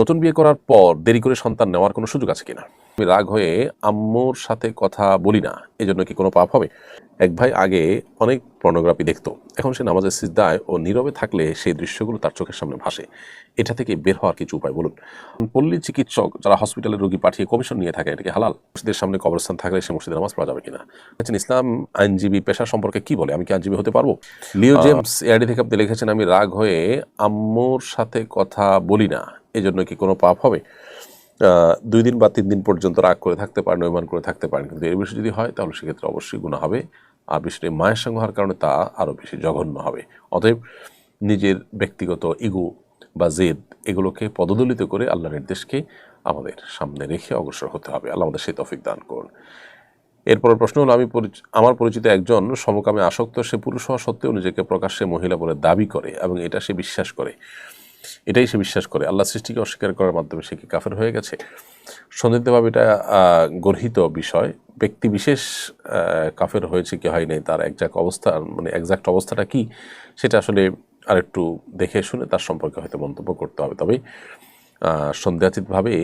নতুন বিয়ে করার পর দেরি করে সন্তান নেওয়ার কোনো সুযোগ আছে কিনা? আমি রাগ হয়ে আম্মুর সাথে কথা বলি না, এজন্য কি কোনো পাপ হবে? এক ভাই আগে অনেক পর্নোগ্রাফি দেখতো, এখন সে নামাজের সিজদায় ও নীরবে থাকলে সেই দৃশ্যগুলো তার চোখের সামনে ভাসে। এটা থেকে বের হওয়ার কিছু উপায় বলুন। পল্লী চিকিৎসক যারা হসপিটালে রোগী পাঠিয়ে কমিশন নিয়ে থাকে, এটা কি হালাল? মসজিদের সামনে কবরস্থান থাকলে সে মসজিদে নামাজ পড়া যাবে কিনা? আচ্ছা, ইসলাম আইনজীবী পেশা সম্পর্কে কি বলে? আমি কি আইনজীবী হতে পারবো? লিও জেমস এআইডি থেকে আপনি লিখেছেন, আমি রাগ হয়ে আম্মুর সাথে কথা বলি না, এজন্য কি কোনো পাপ হবে? 2 দিন বা 3 দিন পর্যন্ত রাগ করে থাকতে পারেন, অভিমান করে থাকতে পারেন, কিন্তু এর বেশি যদি হয় তাহলে সেক্ষেত্রে অবশ্যই গুনাহ হবে। আর বিষয়টি মায়ের সঙ্গে হওয়ার কারণে তা আরও বেশি জঘন্য হবে। অতএব নিজের ব্যক্তিগত ইগো বা জেদ এগুলোকে পদদলিত করে আল্লাহর নির্দেশকে আমাদের সামনে রেখে অগ্রসর হতে হবে। আল্লাহ আমাদের সেই তৌফিক দান করুন। এরপরের প্রশ্ন হলো, আমার পরিচিত একজন সমকামে আসক্ত, সে পুরুষ হওয়া সত্ত্বেও নিজেকে প্রকাশ্যে মহিলা বলে দাবি করে এবং এটাই সে বিশ্বাস করে। আল্লাহ সৃষ্টিকে অস্বীকার করার মাধ্যমে সে কি কাফের হয়ে গেছে? সন্দিগ্ধভাবে এটা গর্হিত বিষয়। ব্যক্তি বিশেষ কাফের হয়েছে কি হয় নাই, তার এক্সাক্ট অবস্থাটা কি, সেটা আসলে আরেকটু দেখে শুনে তার সম্পর্কে হয়তো মন্তব্য করতে হবে। তবে সন্দেহাতীতভাবে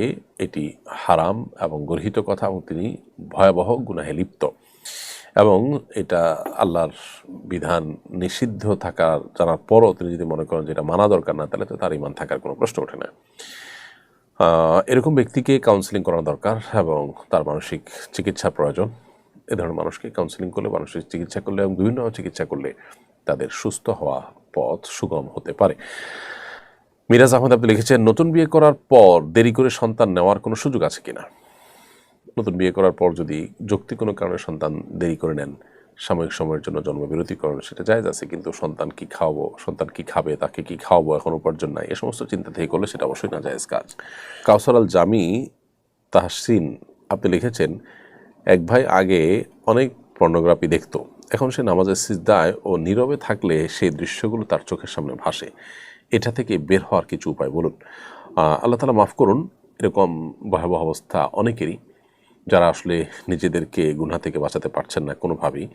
এটি হারাম এবং গর্হিত কথা, এবং তিনি ভয়াবহ গুনাহে লিপ্ত, এবং এটা আল্লাহর বিধান নিষিদ্ধ থাকার জানার পরও তিনি যদি মনে করেন যে এটা মানা দরকার না, তাহলে তো তার ঈমান থাকার কোনো প্রশ্ন ওঠে না। এরকম ব্যক্তিকে কাউন্সেলিং করানো দরকার এবং তার মানসিক চিকিৎসা প্রয়োজন। এ ধরনের মানুষকে কাউন্সেলিং করলে, মানসিক চিকিৎসা করলে এবং বিভিন্ন চিকিৎসা করলে তাদের সুস্থ হওয়া পথ সুগম হতে পারে। মিরাজ আহমেদ আপনি লিখেছেন, নতুন বিয়ে করার পর দেরি করে সন্তান নেওয়ার কোনো সুযোগ আছে কিনা? নতুন বিয়ে করার পর যদি যৌক্তিক কোনো কারণে সন্তান দেরি করে নেন, সাময়িক সময়ের জন্য জন্মবিরতি করেন, সেটা জায়েজ আছে, কিন্তু সন্তান কি খাওয়াবো, সন্তান কি খাবে, তাকে কি খাওয়াবো, এখন উপার্জন নাই, এ সমস্ত চিন্তা থেকে করলে সেটা অবশ্যই না জায়েজ কাজ। কাউসার আল জামি তাহসিন আপনি লিখেছেন, এক ভাই আগে অনেক পর্নোগ্রাফি দেখতো, এখন সে নামাজের সিজদায় ও নীরবে থাকলে সেই দৃশ্যগুলো তার চোখের সামনে ভাসে। এটা থেকে বের হওয়ার কিছু উপায় বলুন। আল্লাহ তাআলা মাফ করুন, এরকম ভয়াবহ অবস্থা অনেকেরই, যারা আসলে নিজেদেরকে গুনাহ থেকে বাঁচাতে পারছেন না কোনোভাবেই,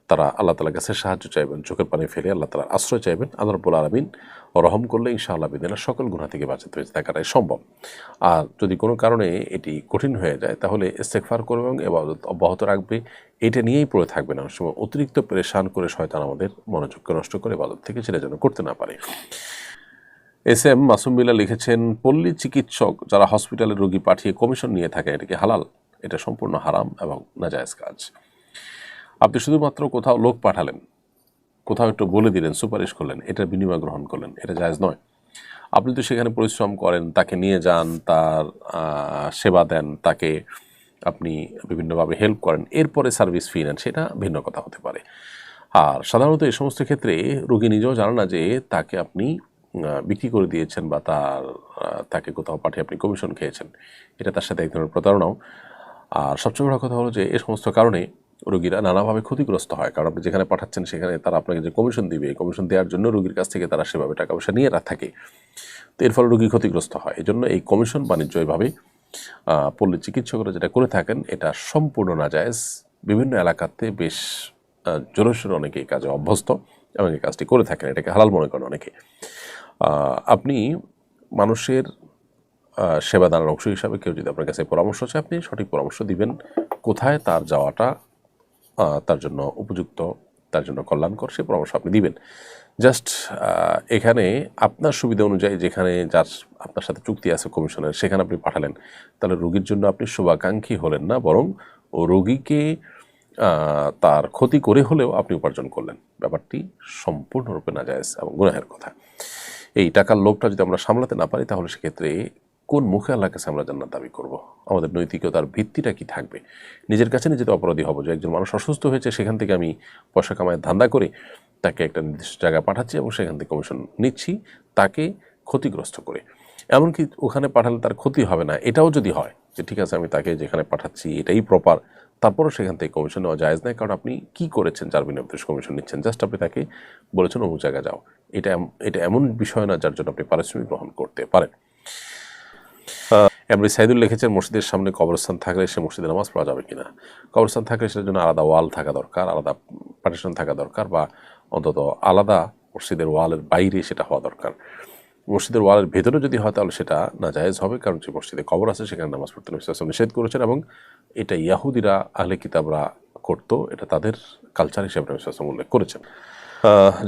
তারা আল্লাহ তাআলার কাছে সাহায্য চাইবেন, চোখের পানি ফেলে আল্লাহ তাআলার আশ্রয় চাইবেন। আল্লাহ রাব্বুল আলামিন রহম করলে ইনশাআল্লাহ বিদিনা সকল গুনাহ থেকে বাঁচাতে বেঁচে থাকাটাই সম্ভব। আর যদি কোনো কারণে এটি কঠিন হয়ে যায়, তাহলে ইস্তেগফার করবে এবং ইবাদত অব্যাহত রাখবে। এটা নিয়েই পড়ে থাকবে না। অনেক সময় অতিরিক্ত পেরেশান করে শয়তান আমাদের মনোযোগকে নষ্ট করে ইবাদত থেকে সেটা যেন করতে না পারে। এস এম মাসুম বিল্লাহ লিখেছেন, পল্লী চিকিৎসক যারা হসপিটালে রোগী পাঠিয়ে কমিশন নিয়ে থাকে, এটা কি হালাল? এটা সম্পূর্ণ হারাম এবং নাজায়েজ কাজ। আপনি শুধুমাত্র কোথাও লোক পাঠালেন, কোথাও একটু বলে দিলেন, সুপারিশ করলেন, এটার বিনিময় গ্রহণ করলেন, এটা জায়েজ নয়। আপনি তো সেখানে পরিশ্রম করেন, তাকে নিয়ে যান, তার সেবা দেন, তাকে আপনি বিভিন্নভাবে হেল্প করেন, এরপরে সার্ভিস ফি নেন, সেটা ভিন্ন কথা হতে পারে। আর সাধারণত এই সমস্ত ক্ষেত্রে রোগী নিজেও জানে না যে তাকে আপনি বিক্রি করে দিয়েছেন বা তাকে কোথাও পাঠিয়ে আপনি কমিশন খেয়েছেন। এটা তার সাথে এক ধরনের প্রতারণাও। আর সবচেয়ে বড় কথা হলো যে এই সমস্ত কারণে রোগীরা নানাভাবে ক্ষতিগ্রস্ত হয়, কারণ আপনি যেখানে পাঠাচ্ছেন সেখানে তারা আপনাকে যে কমিশন দিবে, এই কমিশন দেওয়ার জন্য রোগীর কাছ থেকে তারা সেভাবে টাকা পয়সা নিয়ে থাকে। তো এর ফলে রোগী ক্ষতিগ্রস্ত হয়। এই জন্য এই কমিশন বাণিজ্য এভাবে পল্লী চিকিৎসকরা যেটা করে থাকেন, এটা সম্পূর্ণ নাজায়েজ। বিভিন্ন এলাকাতে বেশ জোরে সোরে অনেকে এই কাজে অভ্যস্ত এবং এই কাজটি করে থাকেন, এটাকে হালাল মনে করেন অনেকে। আপনি মানুষের সেবা দানের অংশ হিসাবে কেউ যদি আপনার কাছে পরামর্শ চায়, আপনি সঠিক পরামর্শ দিবেন, কোথায় তার যাওয়াটা তার জন্য উপযুক্ত, তার জন্য কল্যাণকর, সে পরামর্শ আপনি দিবেন। জাস্ট এখানে আপনার সুবিধা অনুযায়ী যেখানে যার আপনার সাথে চুক্তি আছে কমিশনের, সেখানে আপনি পাঠালেন, তাহলে রোগীর জন্য আপনি শুভাকাঙ্ক্ষী হলেন না, বরং ও রোগীকে তার ক্ষতি করে হলেও আপনি উপার্জন করলেন। ব্যাপারটি সম্পূর্ণরূপে নাজায়েজ এবং গুনাহের কথা। এই টাকার লোভটা যদি আমরা সামলাতে না পারি, তাহলে সেক্ষেত্রে কোন মুখে আল্লাহর কাছে আমরা জান্নাত দাবি করব? আমাদের নৈতিকতার ভিত্তিটা কি থাকবে? নিজের কাছে নিজে তো অপরাধী হব যে একজন মানুষ অসুস্থ হয়েছে, সেখান থেকে আমি পয়সা কামায় ধান্দা করে তাকে একটা নির্দিষ্ট জায়গায় পাঠাচ্ছি এবং সেখান থেকে কমিশন নিচ্ছি, তাকে ক্ষতিগ্রস্ত করে। এমনকি ওখানে পাঠালে তার ক্ষতি হবে না, এটাও যদি হয় যে ঠিক আছে আমি তাকে যেখানে পাঠাচ্ছি এটাই প্রপার, তারপরও সেখান থেকে কমিশন নেওয়া জায়েজ নাই, কারণ আপনি কি করেছেন যার বিনিময়ে কমিশন নিচ্ছেন? জাস্ট আপনি তাকে বলেছেন অমুক জায়গায় যাও। এটা এমন বিষয় না যার জন্য আপনি পারিশ্রমিক গ্রহণ করতে পারেন। এমনি সাইদুল লিখেছেন, মসজিদের সামনে কবরস্থান থাকলে সে মসজিদে নামাজ পড়া যাবে কিনা? কবরস্থান থাকলে সেটার জন্য আলাদা ওয়াল থাকা দরকার, আলাদা পার্টিশন থাকা দরকার, বা অন্তত আলাদা মসজিদের ওয়ালের বাইরে সেটা হওয়া দরকার। মসজিদের ওয়ালের ভেতরে যদি হয় তাহলে সেটা নাজায়েজ হবে, কারণ যে মসজিদে কবর আছে সেখানে নামাজ পড়তে নবী সাল্লাল্লাহু আলাইহি ওয়াসাল্লাম নিষেধ করেছেন, এবং এটা ইয়াহুদিরা আহলে কিতাবরা করতো, এটা তাদের কালচার হিসেবে নবী সাল্লাল্লাহু আলাইহি ওয়াসাল্লাম উল্লেখ করেছেন।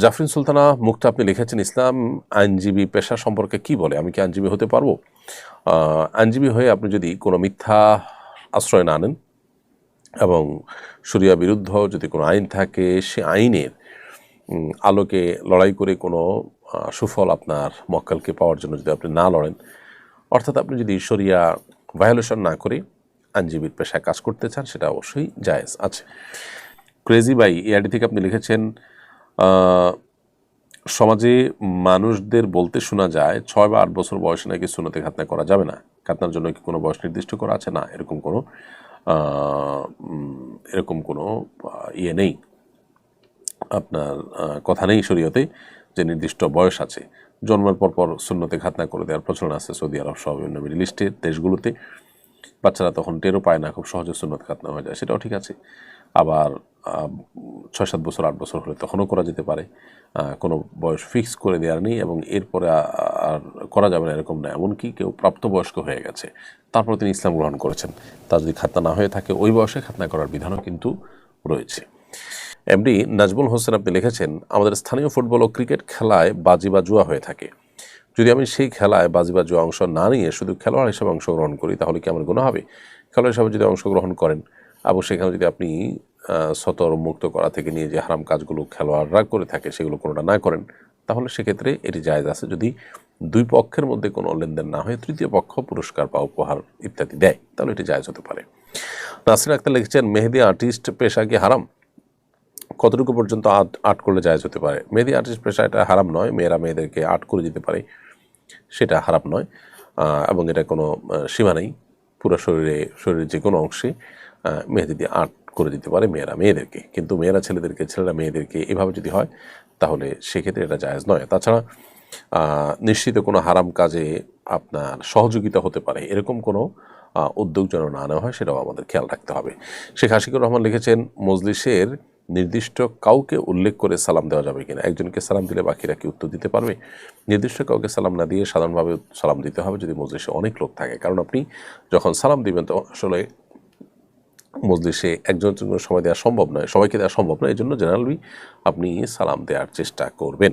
জাফরিন সুলতানা মুক্তা আপনি লিখেছেন, ইসলাম আইনজীবী পেশা সম্পর্কে কি বলে, আমি কি আইনজীবী হতে পারবো? আইনজীবী হয়ে আপনি যদি কোনো মিথ্যা আশ্রয় না নেন এবং শরিয়া বিরুদ্ধ যদি কোনো আইন থাকে, সে আইনের আলোকে লড়াই করে কোনো সুফল আপনার মক্কেলকে পাওয়ার জন্য যদি আপনি না লড়েন, অর্থাৎ আপনি যদি শরিয়া ভায়োলেশন না করে আইনজীবীর পেশায় কাজ করতে চান, সেটা অবশ্যই জায়েজ আছে। ক্রেজি বাই এআইডি থেকে আপনি লিখেছেন, সমাজে মানুষদের বলতে শোনা যায় 6 বা 8 বছর বয়সে নাকি সুন্নতে খাতনা করা যাবে না, খাতনার জন্য কি কোনো বয়স নির্দিষ্ট করা আছে? না, এরকম কোনো ইয়ে নেই, আপনার কথা নেই শরীয়তে যে নির্দিষ্ট বয়স আছে। জন্মের পর সুন্নতে খাতনা করে দেওয়ার প্রচলন আছে সৌদি আরব সহ বিভিন্ন মিডল ইস্টের দেশগুলোতে। বাচ্চারা তখন টেরও পায় না, খুব সহজে সুন্নত খাতনা হয়ে যায়, সেটাও ঠিক আছে। আবার 6-7 বছর 8 বছর হলে তখনও করা যেতে পারে, কোনো বয়স ফিক্স করে দেওয়ার নেই, এবং এরপরে আর করা যাবে না এরকম না। এমনকি কেউ প্রাপ্তবয়স্ক হয়ে গেছে, তারপর তিনি ইসলাম গ্রহণ করেছেন, তার যদি খাতনা না হয়ে থাকে ওই বয়সে খাতনা করার বিধানও কিন্তু রয়েছে। এমডি নাজমুল হোসেন আপনি লিখেছেন, আমাদের স্থানীয় ফুটবল ও ক্রিকেট খেলায় বাজি বা জুয়া হয়ে থাকে, যদি আমি সেই খেলায় বাজি বা জুয়া অংশ না নিয়ে শুধু খেলোয়াড় হিসেবে অংশগ্রহণ করি তাহলে কি আমার গুনাহ হবে? খেলোয়াড় হিসাবে যদি অংশগ্রহণ করেন এবং সেখানে যদি আপনি সতর মুক্ত করা থেকে নিয়ে যে হারাম কাজগুলো খেলোয়াড়রা করে থাকে সেগুলো কোনোটা না করেন, তাহলে সেক্ষেত্রে এটি জায়েজ আছে, যদি দুই পক্ষের মধ্যে কোনো লেনদেন না হয়ে তৃতীয় পক্ষ পুরস্কার বা উপহার ইত্যাদি দেয়, তাহলে এটি জায়েজ হতে পারে। নাসির আক্তার লিখেছেন, মেহেদি আর্টিস্ট পেশা কি হারাম? কতটুকু পর্যন্ত আর্ট করলে জায়েজ হতে পারে? মেহেদি আর্টিস্ট পেশা এটা হারাম নয়, মেয়েরা মেয়েদেরকে আর্ট করে দিতে পারে, সেটা হারাম নয়, এবং এটা কোনো সীমা নেই। পুরো শরীরের যে কোনো অংশে মেহেদি দিয়ে আর্ট করে দিতে পারে মেয়েরা মেয়েদেরকে, কিন্তু মেয়েরা ছেলেদেরকে, ছেলেরা মেয়েদেরকে এভাবে যদি হয় তাহলে সেক্ষেত্রে এটা জায়েজ নয়। তাছাড়া নিশ্চিত কোনো হারাম কাজে আপনার সহযোগিতা হতে পারে এরকম কোনো উদ্যোগ যেন না নেওয়া হয়, সেটাও আমাদের খেয়াল রাখতে হবে। শেখ আশিকুর রহমান লিখেছেন, মজলিসের নির্দিষ্ট কাউকে উল্লেখ করে সালাম দেওয়া যাবে কিনা? একজনকে সালাম দিলে বাকিরা কি উত্তর দিতে পারবে? নির্দিষ্ট কাউকে সালাম না দিয়ে সাধারণভাবে সালাম দিতে হবে যদি মজলিসে অনেক লোক থাকে, কারণ আপনি যখন সালাম দিবেন তো আসলে মজলিসে একজনের জন্য সময় দেওয়া সম্ভব নয়, সবাইকে দেওয়া সম্ভব নয়, এই জন্য জেনারেলি আপনি সালাম দেওয়ার চেষ্টা করবেন।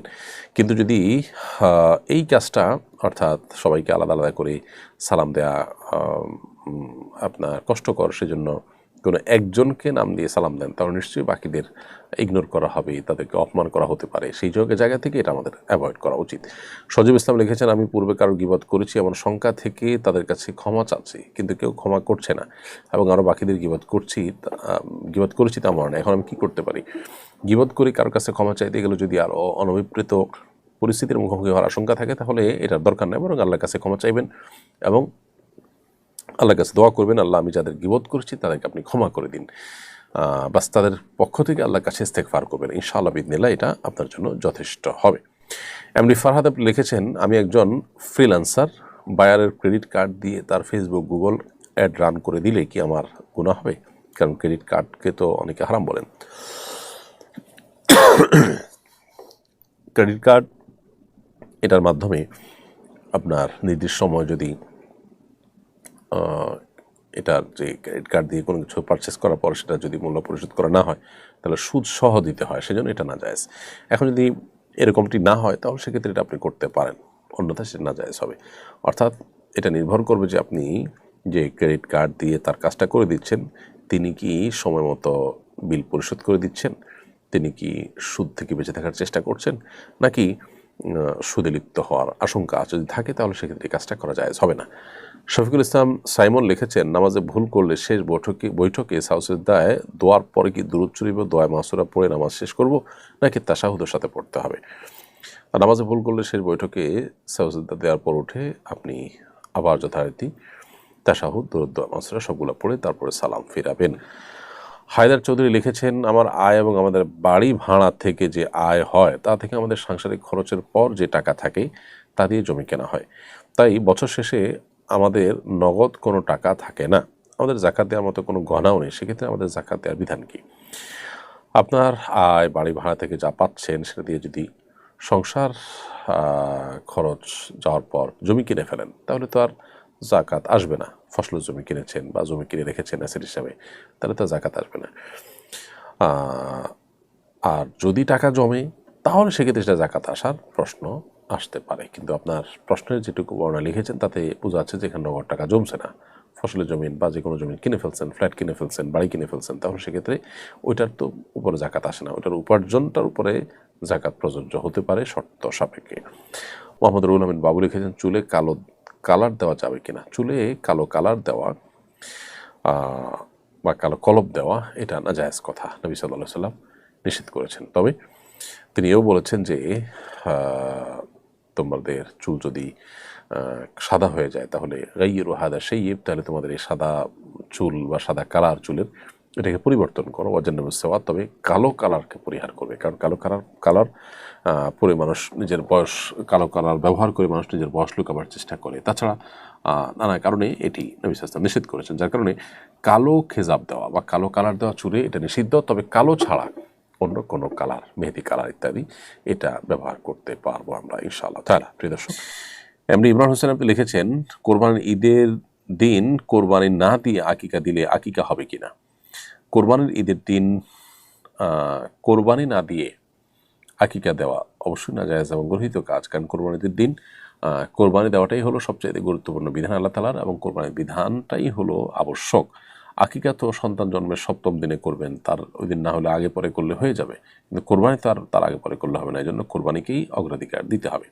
কিন্তু যদি এই কাজটা, অর্থাৎ সবাইকে আলাদা আলাদা করে সালাম দেওয়া আপনার কষ্টকর, সেজন্য কোনো একজনকে নাম দিয়ে সালাম দেন, তাহলে নিশ্চয়ই বাকিদের ইগনোর করা হবে, তাদেরকে অপমান করা হতে পারে, সেই জায়গা থেকে এটা আমাদের অ্যাভয়েড করা উচিত। সজীব ইসলাম লিখেছেন, আমি পূর্বে কারো গীবত করেছি এমন শঙ্কা থেকে তাদের কাছে ক্ষমা চাচ্ছি, কিন্তু কেউ ক্ষমা করছে না, এবং আরও বাকিদের গীবত করেছি তা মনে, এখন আমি কী করতে পারি? গীবত করে কারোর কাছে ক্ষমা চাইতে গেলে যদি আরও অনভিপ্রেত পরিস্থিতির মুখোমুখি হওয়ার আশঙ্কা থাকে তাহলে এটার দরকার নেই, বরং আল্লাহর কাছে ক্ষমা চাইবেন এবং আল্লাহর কাছে দোয়া করবেন, আল্লাহ আমি যাদের গীবত করেছি তাদেরকে আপনি ক্ষমা করে দিন, বাস তাদের পক্ষ থেকে আল্লাহর কাছে ইস্তেগফার করবেন, ইনশাআল্লাহ বিদিনিল্লাহ এটা আপনার জন্য যথেষ্ট হবে। এমডি ফারহাদ আপনি লিখেছেন, আমি একজন ফ্রিল্যান্সার, বায়ারের ক্রেডিট কার্ড দিয়ে তার ফেসবুক গুগল অ্যাড রান করে দিলে কি আমার গুনাহ হবে? কারণ ক্রেডিট কার্ডকে তো অনেকে হারাম বলেন। ক্রেডিট কার্ড এটার মাধ্যমে আপনার নির্দিষ্ট সময় যদি এটার যে ক্রেডিট কার্ড দিয়ে কোনো কিছু পারচেস করার পর সেটা যদি মূল্য পরিশোধ করা না হয় তাহলে সুদ সহ দিতে হয়, সেজন্য এটা না জায়েজ। এখন যদি এরকমটি না হয় তাহলে সেক্ষেত্রে এটা আপনি করতে পারেন, অন্যথায় সেটা না জায়েজ হবে। অর্থাৎ এটা নির্ভর করবে যে আপনি যে ক্রেডিট কার্ড দিয়ে তার কাজটা করে দিচ্ছেন তিনি কি সময় মতো বিল পরিশোধ করে দিচ্ছেন, তিনি কি সুদ থেকে বেঁচে থাকার চেষ্টা করছেন, নাকি সুদে লিপ্ত হওয়ার আশঙ্কা যদি থাকে তাহলে সেক্ষেত্রে কাজটা করা জায়েজ হবে না। শফিকুল ইসলাম সাইমন লিখেছেন, নামাজে ভুল করলে শেষ বৈঠকে সাউসিদ্দায় দোয়ার পরে কি দুরূদ শরীফ ও দোয়া মাসুরা পড়ে নামাজ শেষ করব, নাকি তাশাহুদের সাথে পড়তে হবে? আর নামাজে ভুল করলে শেষ বৈঠকে সাউসিদ্দা দেওয়ার পর উঠে আপনি আবার যথারীতি তাশাহুদ, দুরূদ, দোয়া মাসুরা সবগুলো পড়ে তারপরে সালাম ফিরাবেন। হায়দার চৌধুরী লিখেছেন, আমার আয় এবং আমাদের বাড়ি ভাড়া থেকে যে আয় হয় তা থেকে আমাদের সাংসারিক খরচের পর যে টাকা থাকে তা দিয়ে জমি কেনা হয়, তাই বছর শেষে আমাদের নগদ কোনো টাকা থাকে না, আমাদের জাকাত দেওয়ার মতো কোনো গহনাও নেই, সেক্ষেত্রে আমাদের জাকাত দেওয়ার বিধান কি? আপনার আয় বাড়ি ভাড়া থেকে যা পাচ্ছেন সেটা দিয়ে যদি সংসার খরচ যাওয়ার পর জমি কিনে ফেলেন, তাহলে তো আর জাকাত আসবে না। ফসলের জমি কিনেছেন বা জমি কিনে রেখেছেন অ্যাসেট হিসাবে, তাহলে তো জাকাত আসবে না। আর যদি টাকা জমে তাহলে সেক্ষেত্রে সেটা জাকাত আসার প্রশ্ন আসতে পারে। কিন্তু আপনার প্রশ্নের যেটুকু বর্ণনা লিখেছেন তাতে বোঝা যাচ্ছে যে এখানে নগদ টাকা জমছে না। ফসলের জমিন বা যে কোনো জমিন কিনে ফেলছেন, ফ্ল্যাট কিনে ফেলছেন, বাড়ি কিনে ফেলছেন, তাহলে সেক্ষেত্রে ওইটার তো উপরে জাকাত আসে না। ওইটার উপার্জনটার উপরে জাকাত প্রযোজ্য হতে পারে শর্ত সাপেক্ষে। মোহাম্মদ রুহুল আমিন বাবু লিখেছেন, চুলে কালো কালার দেওয়া যাবে কিনা? চুলে কালো কালার দেওয়া বা কালো কলপ দেওয়া এটা নাজায়েজ কথা, নবী সাল্লাল্লাহু আলাইহি ওয়াসাল্লাম নিষেধ করেছেন। তবে তিনি এও বলেছেন যে তোমাদের চুল যদি সাদা হয়ে যায় তাহলে গাইয়িরু হাদা শাইয়িব, তাহলে তোমাদের এই সাদা চুল বা সাদা কালার চুলের এটাকে পরিবর্তন করো, ওয়াজান্নাবুস সাওয়াদ, তবে কালো কালারকে পরিহার করবে। কারণ কালো কালার পরে মানুষ নিজের বয়স, কালো কালার ব্যবহার করে মানুষ নিজের বয়স লুকাবার চেষ্টা করে। তাছাড়া নানা কারণে এটি নবী সাল্লাল্লাহু আলাইহি ওয়াসাল্লাম নিষেধ করেছেন। যার কারণে কালো খেজাব দেওয়া বা কালো কালার দেওয়া চুলে এটা নিষিদ্ধ। তবে কালো ছাড়া অন্য কোনো কালার, মেহেদি কালার ইত্যাদি এটা ব্যবহার করতে পারবো আমরা ইনশাআল্লাহ তাআলা। প্রিয় দর্শক, এমনি ইমরান হোসেন আপনি লিখেছেন, কোরবানির ঈদের দিন কোরবানি না দিয়ে আকিকা দিলে আকিকা হবে কিনা? কোরবানির ঈদের দিন কোরবানি না দিয়ে আকিকা দেওয়া অবশ্যই নাজায়েজ এবং গর্হিত কাজ। কারণ কোরবানির দিন কোরবানি দেওয়াটাই হলো সবচেয়ে গুরুত্বপূর্ণ বিধান আল্লাহ তাআলার, এবং কোরবানির বিধানটাই হলো আবশ্যক। আকিকা তো সন্তান জন্মের ৭ম দিনে করবেন, তার ওই দিন না হলে আগে পরে করলে হয়ে যাবে, কিন্তু কোরবানি তার আগে পরে করলে হবে না। এই জন্য কোরবানিকেই অগ্রাধিকার দিতে হবে।